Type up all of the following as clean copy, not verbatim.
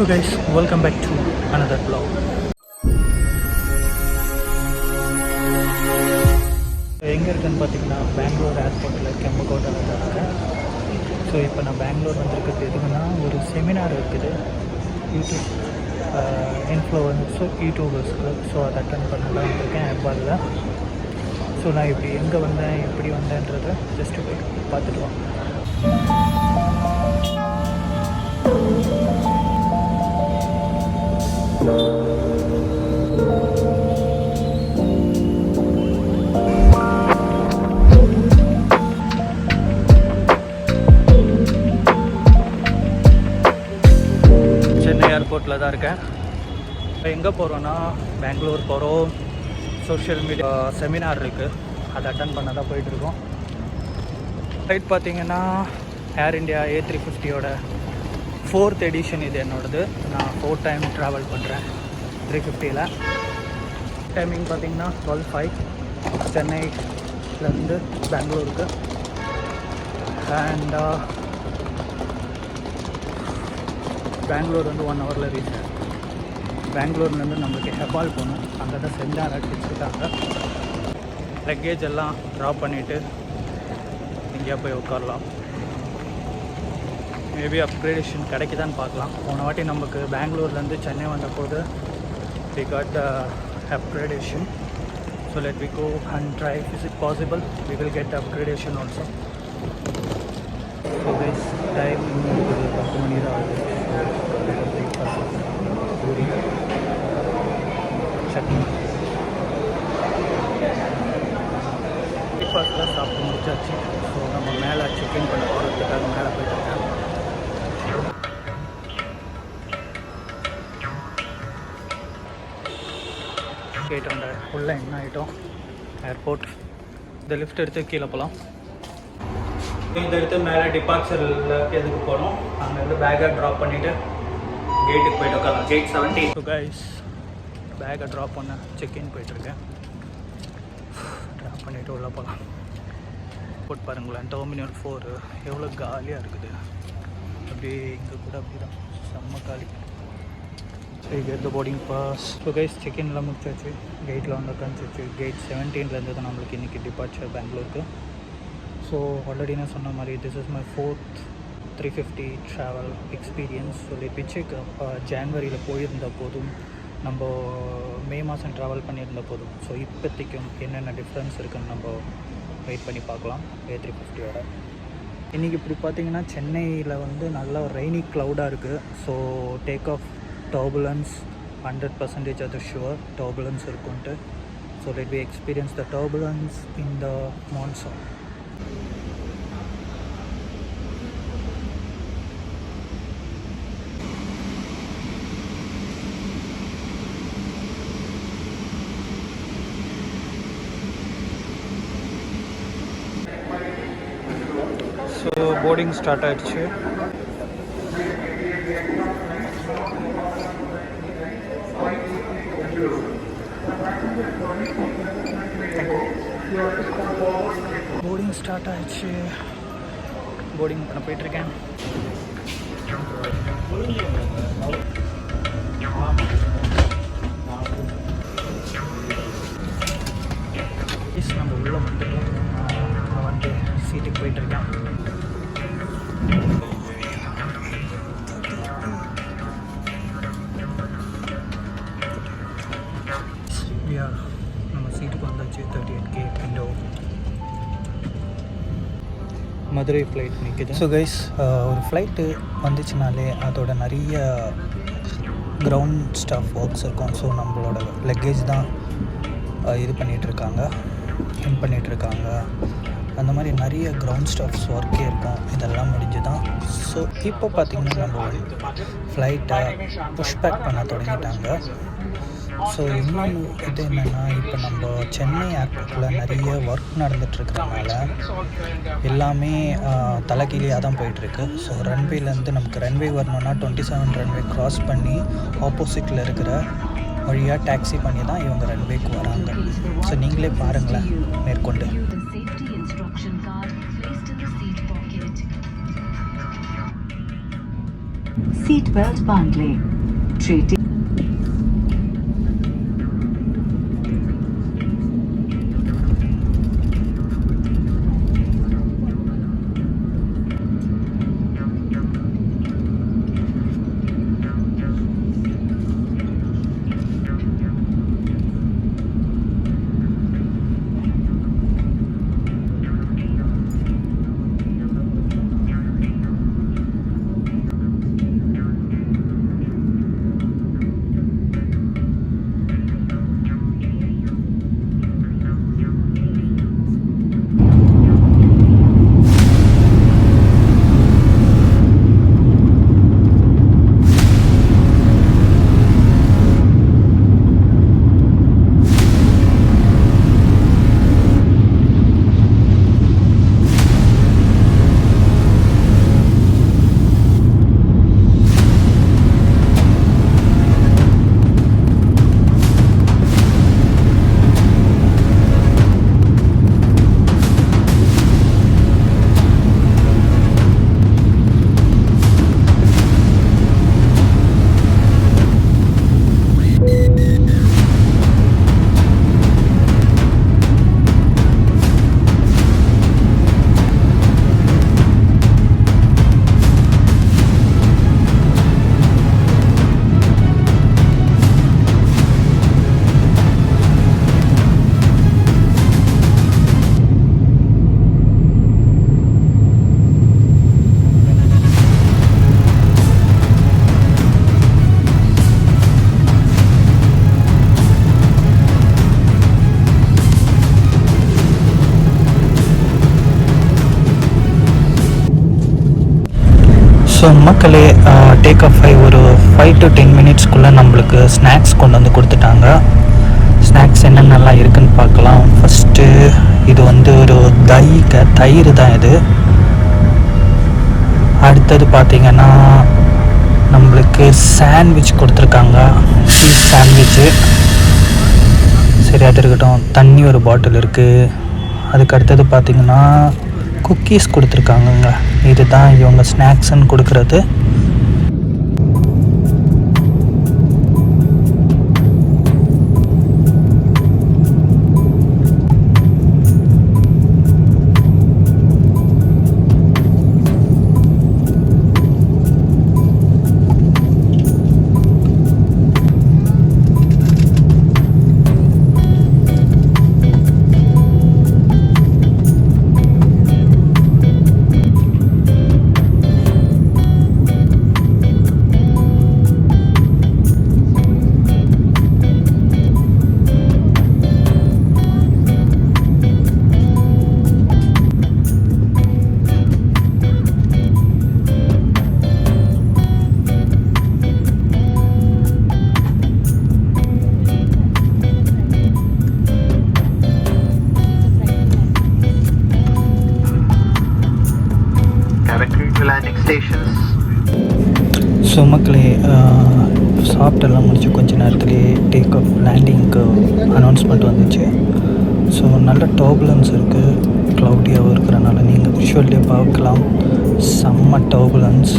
So guys, welcome back to another vlog. எங்கே இருக்குன்னு பார்த்தீங்கன்னா பெங்களூர் ஏர்போர்ட்டில் கெம்பகோட்டையில் தான் இருக்கேன். ஸோ இப்போ நான் பெங்களூர் வந்திருக்கிறது எதுக்குன்னா ஒரு செமினார் இருக்குது யூடியூப் யூடியூபர்ஸ்க்கு. ஸோ அதை அட்டன் பண்ணலாம் வந்திருக்கேன் ஏர்பாலில். ஸோ நான் இப்படி எங்கே வந்தேன் எப்படி வந்தேன்றதை ஜஸ்ட்டு போய் பார்த்துட்டு வாங்க. சென்னை ஏர்போர்ட்டில் தான் இருக்கேன். இப்போ எங்கே போகிறோன்னா பெங்களூர் போகிறோம். சோஷியல் மீடியா செமினார் இருக்குது, அதை அட்டன் பண்ண தான் போயிட்டுருக்கோம். ஃப்ளைட் பார்த்திங்கன்னா ஏர் இண்டியா A350யோட 4th எடிஷன் இது என்னோடது. நான் 4 டைம் ட்ராவல் பண்ணுறேன் 350ல். டைமிங் பார்த்திங்கன்னா 12:05 சென்னையிலேருந்து பெங்களூருக்கு. அண்ட் பெங்களூர் வந்து 1 ஹவரில் ரீச் ஆகும். பெங்களூர்லேருந்து நம்மளுக்கு ஹெபால் போகணும், அங்கே தான் செமினார் வச்சுருக்காங்க. லக்கேஜ் எல்லாம் ட்ராப் பண்ணிவிட்டு எங்கேயா போய் உட்காரலாம். மேபி அப்கிரேடேஷன் கிடைக்குதான்னு பார்க்கலாம். போன வாட்டி நமக்கு பெங்களூர்லேருந்து சென்னை வந்த போது we got the upgradation. So let me go and try. Is it possible we will get the upgradation also? So guys, time 10 மணி தான் ஆகுது. பூரி சட்னி பிரேக்ஃபாஸ்ட்லாம் சாப்பிட்டு முடிச்சாச்சு. ஸோ நம்ம மேலே செக்இன் பண்ண போகிறதுக்காக மேலே போயிட்டுருக்கேன். கேட்டோம் உள்ளே என்ன ஆகிட்டோம் ஏர்போர்ட். இந்த லிஃப்ட் எடுத்து கீழே போகலாம். இந்த எடுத்து மேலே டிபார்ச்சரில் எதுக்கு போகணும், அங்கேருந்து பேக்கை ட்ராப் பண்ணிவிட்டு கேட்டுக்கு போய்ட்டு உட்காரலாம். கேட் 17. ஸோ கைஸ், பேக்கை ட்ராப் பண்ண செக்இன் போயிட்டுருக்கேன். ட்ராப் பண்ணிவிட்டு உள்ளே போகலாம். போட்டு பாருங்களேன், டெர்மினல் 4 எவ்வளோ காலியாக இருக்குது. அப்படியே இங்கே கூட அப்படி தான் செம்ம காலி. get the boarding pass. So guys, செக்இன்லாம் முடிச்சாச்சு. கேட்டில் வந்து உட்காந்துச்சு. கேட் 17லேருந்து தான் நம்மளுக்கு இன்றைக்கி டிபார்ச்சர் பெங்களூருக்கு. ஸோ ஆல்ரெடி நான் சொன்ன மாதிரி this is my 4th 350 travel experience. So let me check. ஜான்வரியில் போயிருந்த போதும் நம்ம மே மாதம் ட்ராவல் பண்ணியிருந்த போதும் ஸோ இப்போதைக்கும் என்னென்ன டிஃப்ரென்ஸ் இருக்குதுன்னு நம்ம வெயிட் பண்ணி பார்க்கலாம் A350யோட. இன்றைக்கி இப்படி பார்த்திங்கன்னா சென்னையில் வந்து நல்லா ரெய்னி க்ளவுடாக இருக்குது. ஸோ டேக் ஆஃப் turbulence 100% அது sure turbulence இருக்குன்ட்டு. So let we experience the turbulence in the monsoon. So boarding start ஆயிடுச்சு. போர்டிங் ஸ்டார்ட் ஆகிடுச்சு. போர்டிங் பண்ண போயிட்டுருக்கேன். நம்ம உள்ளே வந்துட்டோம். நான் வந்து சீட்டுக்கு போயிட்டுருக்கேன். நம்ம சீட்டுக்கு வந்தாச்சு. 38K window. மதுரை ஃப்ளைட் நிற்குது. ஸோ கைஸ், ஒரு ஃப்ளைட்டு வந்துச்சுனாலே அதோட நிறைய கிரவுண்ட் ஸ்டாஃப் ஒர்க்ஸ் இருக்கும். ஸோ நம்மளோட லக்கேஜ் தான் இது பண்ணிகிட்ருக்காங்க, ஹெல்ப் பண்ணிகிட்ருக்காங்க. அந்த மாதிரி நிறைய கிரவுண்ட் ஸ்டாஃப்ஸ் ஒர்க்கே இருக்கும். இதெல்லாம் முடிஞ்சு தான். ஸோ இப்போ பார்த்திங்கன்னா நம்ம ஃப்ளைட்டை புஷ்பேக் பண்ண தொடங்கிட்டாங்க. ஸோ இன்னொன்று இது என்னென்னா, இப்போ நம்ம சென்னை ஏர்போர்ட்டில் நிறைய ஒர்க் நடந்துகிட்ருக்கிறதுனால எல்லாமே தலைகீழியாக தான் போயிட்டுருக்கு. ஸோ ரன்வேலேருந்து நமக்கு ரன்வே வரணுன்னா 27 ரன்வே க்ராஸ் பண்ணி ஆப்போசிட்டில் இருக்கிற வழியாக டாக்ஸி பண்ணி தான் இவங்க ரன்வேக்கு வராங்க. ஸோ நீங்களே பாருங்களேன் மேற்கொண்டு. Seatbelt bundling. Treaty. ஸோ மக்களே டேக் ஆஃப் ஆகி ஒரு 5 to 10 மினிட்ஸ்க்குள்ளே நம்மளுக்கு ஸ்நாக்ஸ் கொண்டு வந்து கொடுத்துட்டாங்க. ஸ்நாக்ஸ் என்னென்னலாம் இருக்குதுன்னு பார்க்கலாம். ஃபஸ்ட்டு இது வந்து ஒரு தயிர் தான் இது. அடுத்தது பார்த்திங்கன்னா நம்மளுக்கு சாண்ட்விச் கொடுத்துருக்காங்க, சீஸ் சாண்ட்விச்சு. சரி, அது இருக்கட்டும். தண்ணி ஒரு பாட்டில் இருக்குது. அதுக்கு அடுத்தது பார்த்திங்கன்னா குக்கீஸ் கொடுத்துருக்காங்கங்க. இதுதான் இவங்க ஸ்நாக்ஸ்ன்னு கொடுக்குறது. ஸோ மக்களே, சாப்பிட்டெல்லாம் முடிச்சு கொஞ்ச நேரத்துலேயே டேக் ஆஃப் லேண்டிங்க்கு அனௌன்ஸ்மெண்ட் வந்துச்சு. ஸோ நல்ல டர்புலன்ஸ் இருக்குது, க்ளவுடியாகவும் இருக்கிறனால நீங்கள் விஷுவல்லே பார்க்கலாம். செம்ம turbulence.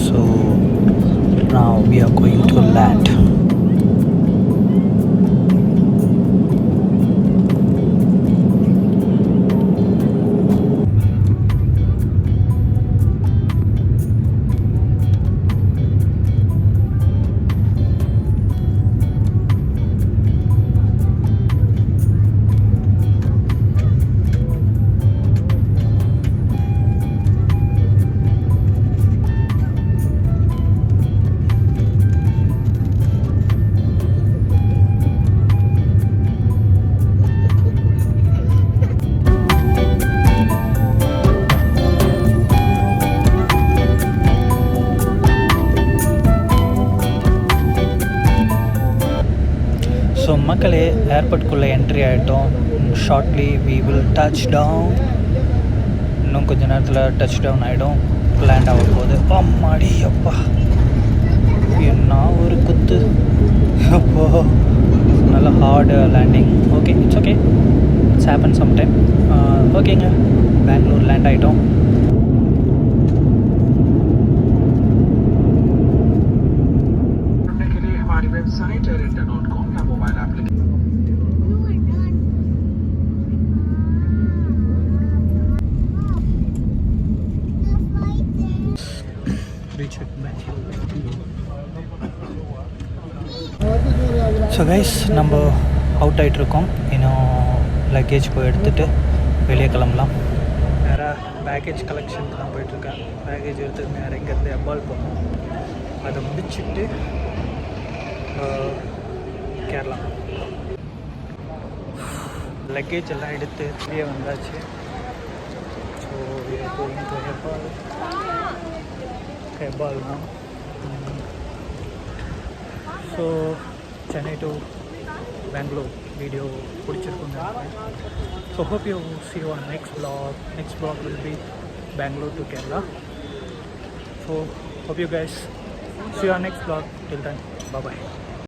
So now we are going to land. So மக்களே, ஏர்போர்ட்குள்ளே என்ட்ரி ஆகிட்டோம். Shortly we will touch down. இன்னும் கொஞ்சம் நேரத்தில் டச் டவுன் ஆகிடும், லேண்ட் ஆக போகுது. அம்மாடி அப்பா, என்ன ஒரு குத்து! அப்போ நல்ல hard landing. Okay, it's okay, it's happen sometime. ஓகேங்க, பெங்களூர் லேண்ட் ஆகிட்டோம். website airIndia.com या mobile application reach at Bangalore. So guys நம்ம அவுட் ஆகிட்டு இருக்கோம். இன்னும் லக்கேஜ் போய் எடுத்துகிட்டு வெளியே கிளம்பலாம். நேராக பேக்கேஜ் கலெக்ஷனுக்கு தான் போயிட்டுருக்கேன். பேக்கேஜ் எடுத்துகிட்டு நேராக இங்கேருந்து எப்பால் போகணும். அதை முடிச்சுட்டு கேரளா. லக்கேஜ் எல்லாம் எடுத்து வெளியே வந்தாச்சு. ஸோ கோயிங் டு ஹெப்பால் தான். So Chennai to Bangalore video பிடிச்சிருக்குங்க. So hope you see you on next vlog will be Bangalore to Kerala. So hope you guys see you on next vlog. Till then, bye bye.